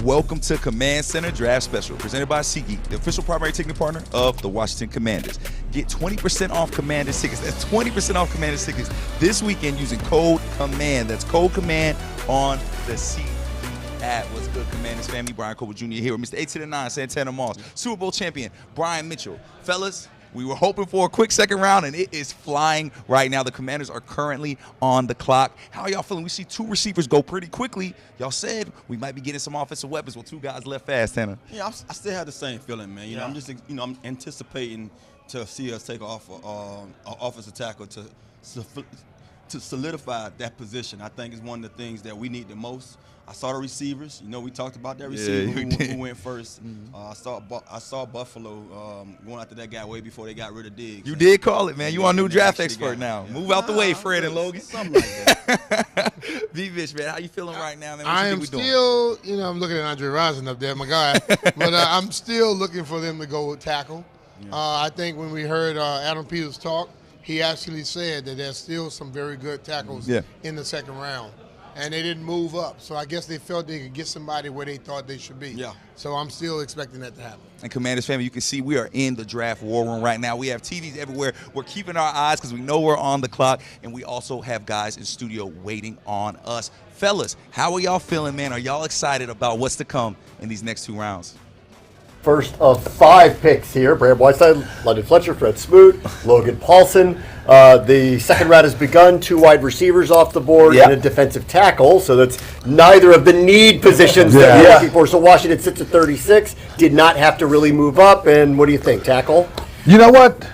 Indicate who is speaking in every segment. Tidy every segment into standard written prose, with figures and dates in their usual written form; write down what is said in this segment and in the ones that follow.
Speaker 1: Welcome to Command Center Draft Special, presented by SeatGeek, the official primary ticketing partner of the Washington Commanders. Get 20% off Commanders tickets. That's 20% off Commanders tickets this weekend using code COMMAND. That's code COMMAND on the SeatGeek app. What's good, Commanders family? Brian Coble Jr. here with Mr. 8 to the 9, Santana Moss, Super Bowl champion Brian Mitchell. Fellas, we were hoping for a quick second round, and it is flying right now. The Commanders are currently on the clock. How are y'all feeling? We see two receivers go pretty quickly. Y'all said we might be getting some offensive weapons. Well, two guys left fast, Tanner.
Speaker 2: Yeah, I still have the same feeling, man. You know, I'm just, I'm anticipating to see us take off an offensive tackle to solidify that position. I think it's one of the things that we need the most. I saw the receivers. You know, we talked about that receiver who went first. Mm-hmm. I saw Buffalo going after that guy way before they got rid of Diggs.
Speaker 1: You did call it, man. You are a new draft expert now. Move out the way, Fred and Logan.
Speaker 2: Something like that.
Speaker 1: V-Bish, man, how you feeling right now, man?
Speaker 3: I am still, I'm looking at Andre Rison up there, my guy. But I'm still looking for them to go with tackle. Yeah. I think when we heard Adam Peters talk, he actually said that there's still some very good tackles in the second round. And they didn't move up. So I guess they felt they could get somebody where they thought they should be. Yeah. So I'm still expecting that to happen.
Speaker 1: And Commanders family, you can see we are in the draft war room right now. We have TVs everywhere. We're keeping our eyes because we know we're on the clock. And we also have guys in studio waiting on us. Fellas, how are y'all feeling, man? Are y'all excited about what's to come in these next two rounds?
Speaker 4: First of 5 picks here: Brad Whiteside, London Fletcher, Fred Smoot, Logan Paulson. The second round has begun. 2 wide receivers off the board and a defensive tackle. So that's neither of the need positions that we're looking for. So Washington sits at 36. Did not have to really move up. And what do you think, tackle?
Speaker 5: You know what?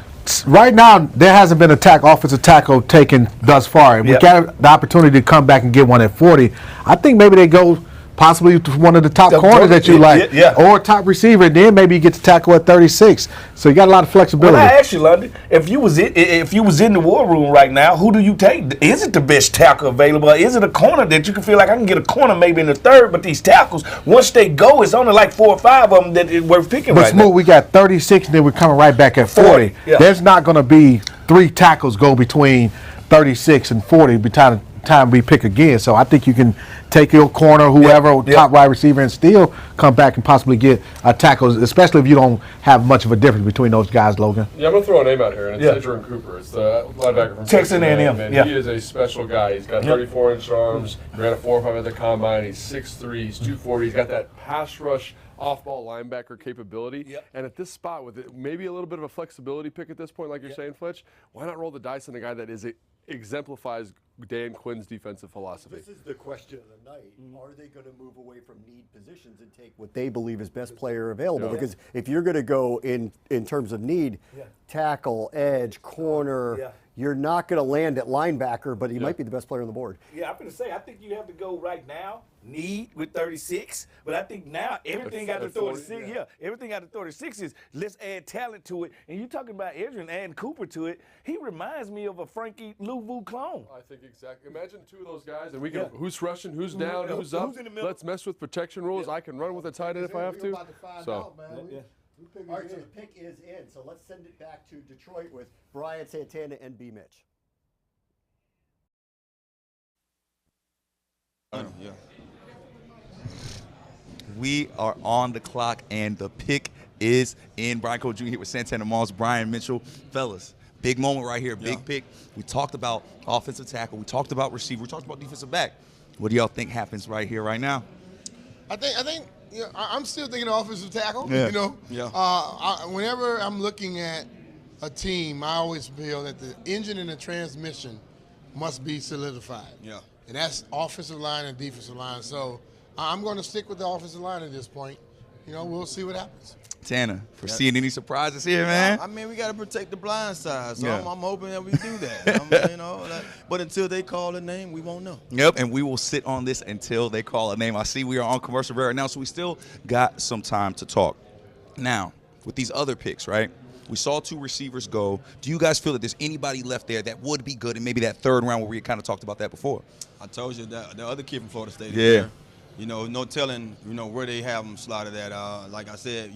Speaker 5: Right now, there hasn't been offensive tackle taken thus far. We got the opportunity to come back and get one at 40. I think maybe they go possibly one of the top corners that you like, or a top receiver, and then maybe you get to tackle at 36. So you got a lot of flexibility.
Speaker 6: Well, I ask you, London, if you was in the war room right now, who do you take? Is it the best tackle available? Is it a corner that you can feel like I can get a corner maybe in the third? But these tackles, once they go, it's only like 4 or 5 of them that we're picking right now.
Speaker 5: But we got 36, and then we're coming right back at 40. There's not going to be 3 tackles go between 36 and 40 by the time we pick again. So I think you can take your corner, whoever, top wide receiver, and still come back and possibly get a tackle, especially if you don't have much of a difference between those guys, Logan.
Speaker 7: Yeah, I'm going to throw a name out here, and it's Adrian Cooper. It's the linebacker from
Speaker 6: Texas A&M.
Speaker 7: He is a special guy. He's got 34-inch arms, ran a 4.5 at the combine. He's 6'3", he's 240. He's got that pass rush off-ball linebacker capability. And at this spot, with it, maybe a little bit of a flexibility pick at this point, like you're saying, Fletch, why not roll the dice on a guy that exemplifies Dan Quinn's defensive philosophy?
Speaker 4: This is the question of the night. Are they going to move away from need positions and take what they believe is best player available? Because if you're going to go in terms of need, tackle, edge, corner, you're not going to land at linebacker, but he might be the best player on the board.
Speaker 6: Yeah, I'm going to say, I think you have to go right now, need with 36, but I think now everything got to 36. Everything got to 36 is let's add talent to it. And you're talking about Adrian adding Cooper to it. He reminds me of a Frankie Louvu clone.
Speaker 7: I think exactly. Imagine 2 of those guys, and we can who's rushing, who's down, who's up. Let's mess with protection rules. I can run with a tight end if I have to.
Speaker 4: All right, so the pick is in. So let's send it back to Detroit with Brian Santana and B. Mitch.
Speaker 1: We are on the clock, and the pick is in. Brian Coble Jr. here with Santana Moss, Brian Mitchell. Fellas, big moment right here, big pick. We talked about offensive tackle. We talked about receiver. We talked about defensive back. What do y'all think happens right here, right now?
Speaker 3: I think I'm still thinking offensive tackle. Whenever I'm looking at a team, I always feel that the engine and the transmission must be solidified. And that's offensive line and defensive line. So I'm going to stick with the offensive line at this point. We'll see what happens.
Speaker 1: Tanner, foreseeing any surprises here, man?
Speaker 2: I mean, we got to protect the blind side, so I'm hoping that we do that. But until they call a name, we won't know.
Speaker 1: Yep, and we will sit on this until they call a name. I see we are on commercial break right now, so we still got some time to talk. Now, with these other picks, right? We saw 2 receivers go. Do you guys feel that there's anybody left there that would be good in maybe that third round where we kind of talked about that before?
Speaker 2: I told you that the other kid from Florida State is there. No telling, where they have them slotted at. Like I said,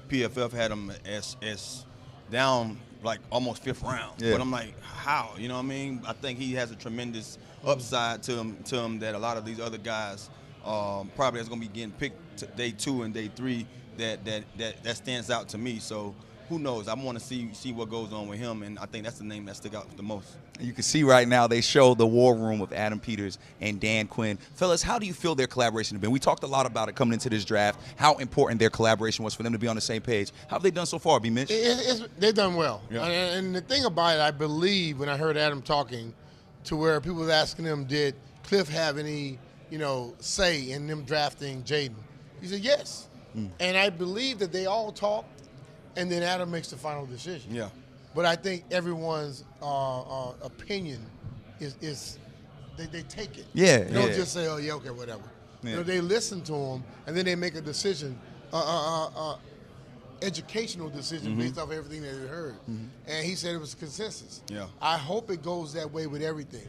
Speaker 2: PFF had them as down like almost 5th round. But I'm like, how? You know what I mean? I think he has a tremendous upside to him that a lot of these other guys probably that's going to be getting picked day 2 and day 3 that stands out to me. So who knows? I want to see what goes on with him, and I think that's the name that stick out the most.
Speaker 1: You can see right now they show the war room of Adam Peters and Dan Quinn. Fellas, how do you feel their collaboration has been? We talked a lot about it coming into this draft, how important their collaboration was for them to be on the same page. How have they done so far, B. Mitch?
Speaker 3: They've done well.
Speaker 2: Yeah.
Speaker 3: And the thing about it, I believe when I heard Adam talking, to where people were asking him, did Cliff have any, say in them drafting Jaden? He said yes. And I believe that they all talked, and then Adam makes the final decision.
Speaker 2: Yeah.
Speaker 3: But I think everyone's opinion is they take it.
Speaker 1: Yeah.
Speaker 3: They don't just say, oh, yeah, okay, whatever.
Speaker 1: Yeah.
Speaker 3: They listen to him, and then they make a decision, educational decision based off everything that they heard. And he said it was a consensus.
Speaker 2: Yeah.
Speaker 3: I hope it goes that way with everything.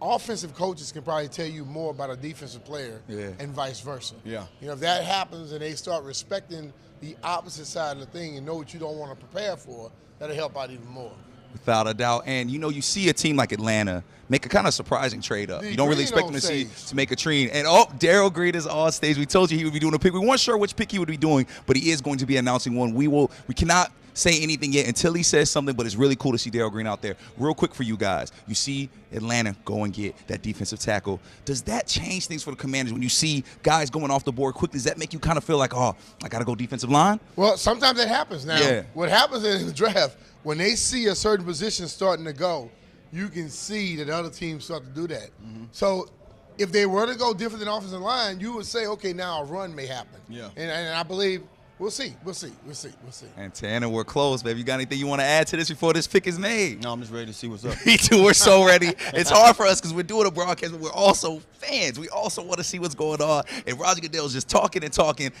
Speaker 3: Offensive coaches can probably tell you more about a defensive player and vice versa.
Speaker 2: Yeah.
Speaker 3: If that happens and they start respecting the opposite side of the thing and know what you don't want to prepare for, that'll help out even more.
Speaker 1: Without a doubt. And, you see a team like Atlanta make a kind of surprising trade up. You don't really expect them to make a trade. And, Darrell Green is on stage. We told you he would be doing a pick. We weren't sure which pick he would be doing, but he is going to be announcing one. We cannot say anything yet until he says something, but it's really cool to see Darrell Green out there. Real quick for you guys, you see Atlanta go and get that defensive tackle. Does that change things for the Commanders when you see guys going off the board quickly? Does that make you kind of feel like, I got to go defensive line?
Speaker 3: Well, sometimes that happens. Now,
Speaker 1: Yeah.
Speaker 3: What happens in the draft, when they see a certain position starting to go, you can see that other teams start to do that. So if they were to go different than offensive line, you would say, okay, now a run may happen.
Speaker 2: Yeah.
Speaker 3: And I believe we'll see.
Speaker 1: And Tanner, we're close, baby. You got anything you want to add to this before this pick is made?
Speaker 2: No, I'm just ready to see what's up.
Speaker 1: Me too. We're so ready. It's hard for us because we're doing a broadcast, but we're also fans. We also want to see what's going on. And Roger Goodell's just talking and talking.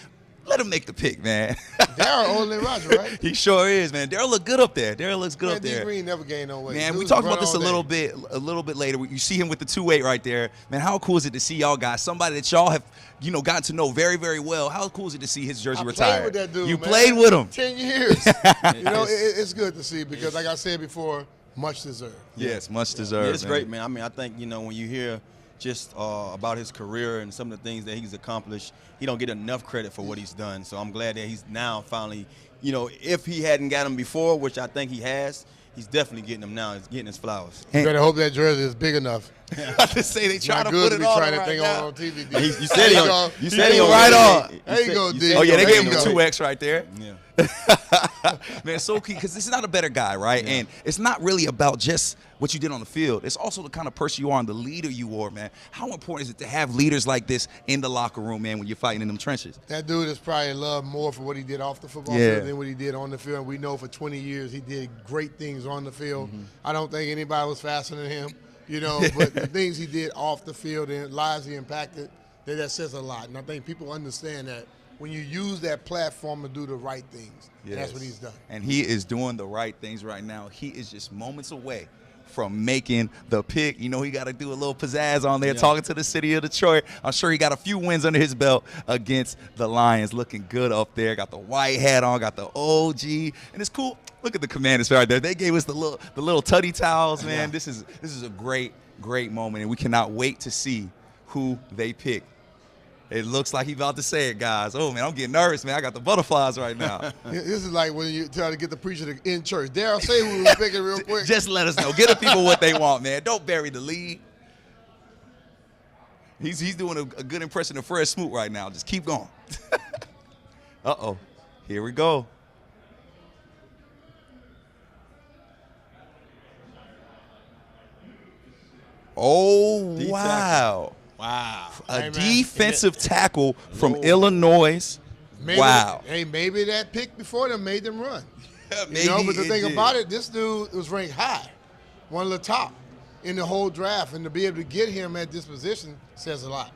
Speaker 1: Let him make the pick, man.
Speaker 3: Darryl older than Roger, right?
Speaker 1: He sure is, man. Darryl look good up there. Darryl looks good up
Speaker 3: D.
Speaker 1: there.
Speaker 3: Green never gained no weight.
Speaker 1: Man, we
Speaker 3: Dudes
Speaker 1: talked
Speaker 3: run
Speaker 1: about this a
Speaker 3: all day.
Speaker 1: little bit later. You see him with the 2-8 right there. Man, how cool is it to see y'all guys, somebody that y'all have, gotten to know very, very well. How cool is it to see his jersey retired?
Speaker 3: I played with that dude,
Speaker 1: You
Speaker 3: man.
Speaker 1: played with him.
Speaker 3: 10 years. It's good to see because, like I said before, much deserved.
Speaker 1: Yes, much deserved.
Speaker 2: It's great, man. I mean, I think, when you hear just about his career and some of the things that he's accomplished, he don't get enough credit for what he's done. So I'm glad that he's now finally, if he hadn't got him before, which I think he has, he's definitely getting them now. He's getting his flowers.
Speaker 3: You better hope that jersey is big enough.
Speaker 1: I just say they try
Speaker 3: Not
Speaker 1: to
Speaker 3: good
Speaker 1: put
Speaker 3: to
Speaker 1: it
Speaker 3: be
Speaker 1: on
Speaker 3: trying
Speaker 1: him
Speaker 3: to think
Speaker 1: right now.
Speaker 3: on TV.
Speaker 2: You said he on. You said he on.
Speaker 1: right on.
Speaker 3: There you go, D.
Speaker 1: Oh, yeah, they
Speaker 3: There
Speaker 1: gave
Speaker 3: you
Speaker 1: him a
Speaker 3: go.
Speaker 1: 2X right there.
Speaker 2: Yeah.
Speaker 1: Man, so key because this is not a better guy, right? And it's not really about just what you did on the field. It's also the kind of person you are and the leader you are, man. How important is it to have leaders like this in the locker room, man, when you're fighting in them trenches?
Speaker 3: That dude is probably loved more for what he did off the football
Speaker 1: Yeah.
Speaker 3: field than what he did on the field. And we know for 20 years he did great things on the field. I don't think anybody was faster than him, but the things he did off the field and lives he impacted, that says a lot. And I think people understand that when you use that platform to do the right things, and that's what he's done.
Speaker 1: And he is doing the right things right now. He is just moments away from making the pick. He got to do a little pizzazz on there, talking to the city of Detroit. I'm sure he got a few wins under his belt against the Lions. Looking good up there. Got the white hat on, got the OG. And it's cool. Look at the Commanders right there. They gave us the little tutty towels, man. This is a great moment, and we cannot wait to see who they pick. It looks like he's about to say it, guys. Oh, man, I'm getting nervous, man. I got the butterflies right now.
Speaker 3: This is like when you try to get the preacher in church. Darryl, say who was picking real quick.
Speaker 1: Just let us know. Get the people what they want, man. Don't bury the lead. He's doing a good impression of Fred Smoot right now. Just keep going. Uh-oh. Here we go. Oh, wow.
Speaker 2: Wow.
Speaker 1: A
Speaker 3: Hey, man.
Speaker 1: defensive tackle from Illinois. Wow.
Speaker 3: Maybe that pick before them made them run.
Speaker 1: Maybe
Speaker 3: But the
Speaker 1: it
Speaker 3: thing
Speaker 1: did.
Speaker 3: about it, this dude was ranked high, one of the top in the whole draft, and to be able to get him at this position says a lot.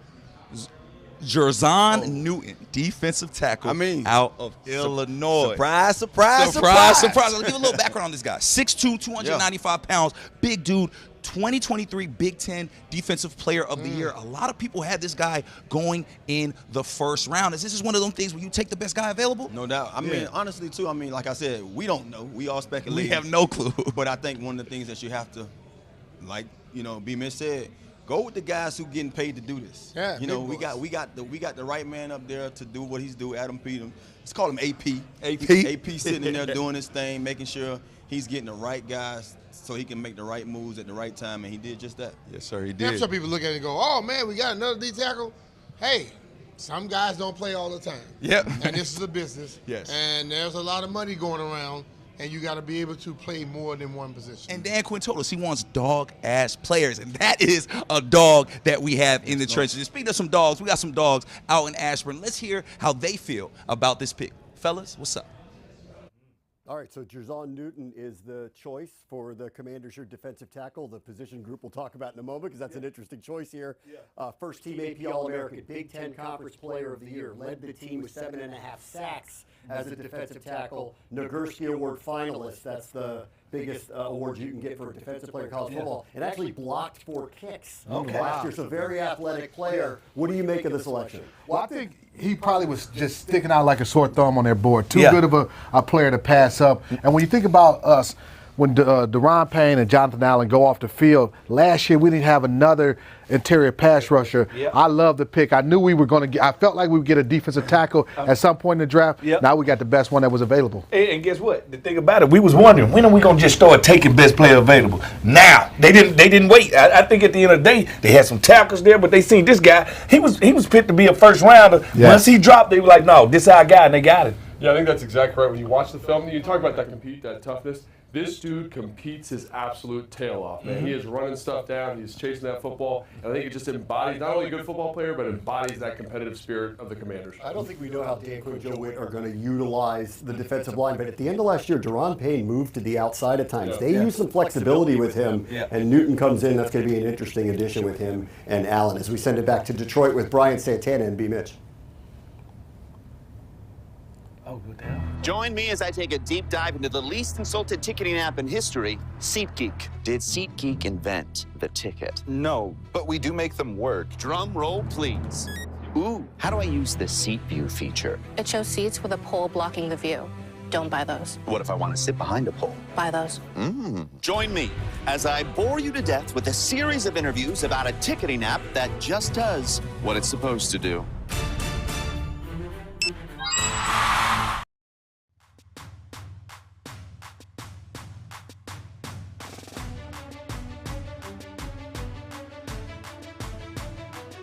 Speaker 1: Jerzon Newton, defensive tackle out of Illinois.
Speaker 2: Surprise.
Speaker 1: I'll give a little background on this guy. 6'2", 295 pounds, big dude, 2023 Big Ten Defensive Player of the Year. A lot of people had this guy going in the first round. This is one of those things where you take the best guy available?
Speaker 2: No doubt. I mean, honestly, too, like I said, we don't know. We all speculate.
Speaker 1: We have no clue.
Speaker 2: But I think one of the things that you have to, like, B. Mitch said, Go with the guys who getting paid to do this.
Speaker 3: Yeah,
Speaker 2: you know,
Speaker 3: big
Speaker 2: we got the right man up there to do what he's doing. Adam Peter. Let's call him AP. AP sitting in there doing his thing, making sure he's getting the right guys so he can make the right moves at the right time, and he did just that.
Speaker 1: Yes, sir, he
Speaker 3: I'm
Speaker 1: did.
Speaker 3: sure people look at it and go, "Oh man, we got another D tackle." Hey, some guys don't play all the time.
Speaker 1: Yep.
Speaker 3: And this is a business.
Speaker 1: Yes.
Speaker 3: And there's a lot of money going around, and you got to be able to play more than one position.
Speaker 1: And Dan Quinn told us he wants dog-ass players, and that is a dog that we have in the trenches. And speaking of some dogs, we got some dogs out in Ashburn. Let's hear how they feel about this pick. Fellas, what's up?
Speaker 4: All right, so Jer'Zhan Newton is the choice for the Commanders, your defensive tackle. The position group we'll talk about in a moment because that's an interesting choice here. First team AP All-American, Big Ten Conference Player of the Year, led the team with 7.5 sacks as a defensive tackle. Nagurski Award finalist, that's the biggest award you can get for a defensive player in college football, and actually blocked 4 kicks last year. So very athletic player. What do you make of the selection?
Speaker 5: Well, I think he probably was just sticking out like a sore thumb on their board. Too good of a player to pass up. And when you think about us, when Deron Payne and Jonathan Allen go off the field, last year we didn't have another interior pass rusher. I love the pick. I knew we were going to get, I felt like we would get a defensive tackle at some point in the draft. Now we got the best one that was available.
Speaker 6: And guess what? The thing about it, we was wondering, when are we going to just start taking best player available? Now. They didn't wait. I think at the end of the day, they had some tackles there, but they seen this guy. He was picked to be a first rounder. Once he dropped, they were like, no, this is our guy, and they got him.
Speaker 7: Yeah, I think that's exactly right. When you watch the film, you talk about that toughness. This dude competes his absolute tail off, man. He is running stuff down. He's chasing that football. And I think it just embodies not only a good football player, but embodies that competitive spirit of the Commanders.
Speaker 4: I don't think we know how Dan Quinn and Joe Witt are going to utilize the defensive line, but at the end of last year, Deron Payne moved to the outside at times. They used some flexibility with him, and Newton comes in. That's going to be an interesting addition with him and Allen as we send it back to Detroit with Brian Santana and B. Mitch.
Speaker 8: Join me as I take a deep dive into the least insulted ticketing app in history, SeatGeek. Did SeatGeek invent the ticket?
Speaker 9: No, but we do make them work.
Speaker 8: Drum roll, please. Ooh, how do I use the Seat View feature?
Speaker 10: It shows seats with a pole blocking the view. Don't buy those.
Speaker 8: What if I want to sit behind a pole?
Speaker 10: Buy those.
Speaker 8: Join me as I bore you to death with a series of interviews about a ticketing app that just does what it's supposed to do.